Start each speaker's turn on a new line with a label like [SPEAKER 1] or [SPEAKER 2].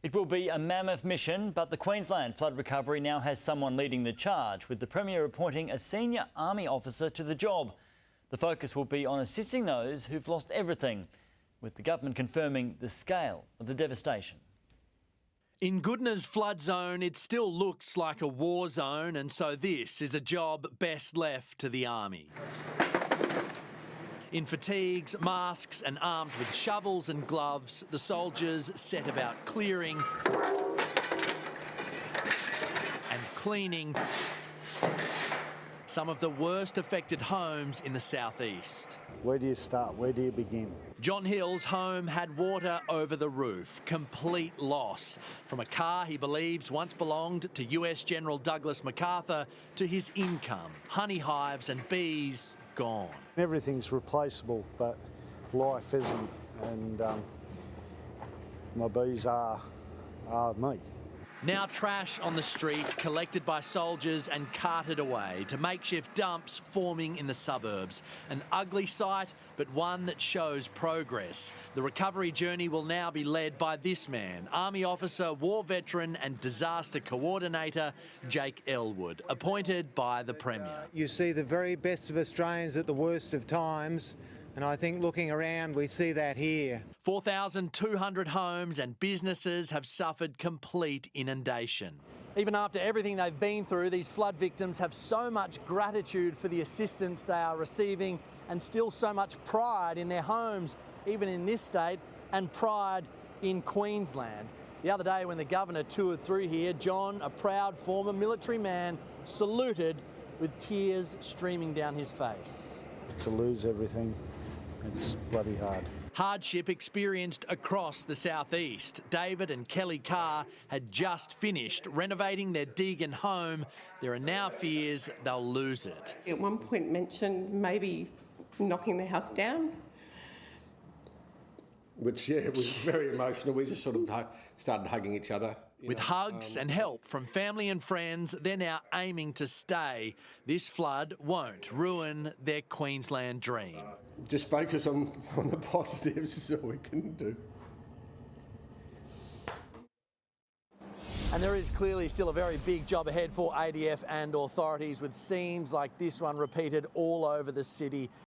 [SPEAKER 1] It will be a mammoth mission, but the Queensland flood recovery now has someone leading the charge, with the Premier appointing a senior Army officer to the job. The focus will be on assisting those who've lost everything, with the government confirming the scale of the devastation.
[SPEAKER 2] In Goodna's flood zone, it still looks like a war zone, and so this is a job best left to the Army. In fatigues, masks and armed with shovels and gloves, the soldiers set about clearing and cleaning some of the worst affected homes in the southeast.
[SPEAKER 3] Where do you start? Where do you begin?
[SPEAKER 2] John Hill's home had water over the roof, complete loss. From a car he believes once belonged to US General Douglas MacArthur to his income, honey hives and bees gone.
[SPEAKER 3] Everything's replaceable, but life isn't, and my bees are me.
[SPEAKER 2] Now trash on the street, collected by soldiers and carted away to makeshift dumps forming in the suburbs. An ugly sight, but one that shows progress. The recovery journey will now be led by this man, Army officer, war veteran and disaster coordinator, Jake Elwood, appointed by the Premier.
[SPEAKER 4] You see the very best of Australians at the worst of times, and I think looking around we see that here.
[SPEAKER 2] 4,200 homes and businesses have suffered complete inundation. Even after everything they've been through, these flood victims have so much gratitude for the assistance they are receiving and still so much pride in their homes, even in this state, and pride in Queensland. The other day when the Governor toured through here, John, a proud former military man, saluted with tears streaming down his face.
[SPEAKER 3] To lose everything, it's bloody hard.
[SPEAKER 2] Hardship experienced across the southeast. David and Kelly Carr had just finished renovating their Deegan home. There are now fears they'll lose it.
[SPEAKER 5] At one point mentioned maybe knocking the house down.
[SPEAKER 6] Which, yeah, it was very emotional. We just sort of started hugging each other.
[SPEAKER 2] With hugs and help from family and friends, they're now aiming to stay. This flood won't ruin their Queensland dream.
[SPEAKER 6] Just focus on the positives is all we can do.
[SPEAKER 2] And there is clearly still a very big job ahead for ADF and authorities, with scenes like this one repeated all over the city.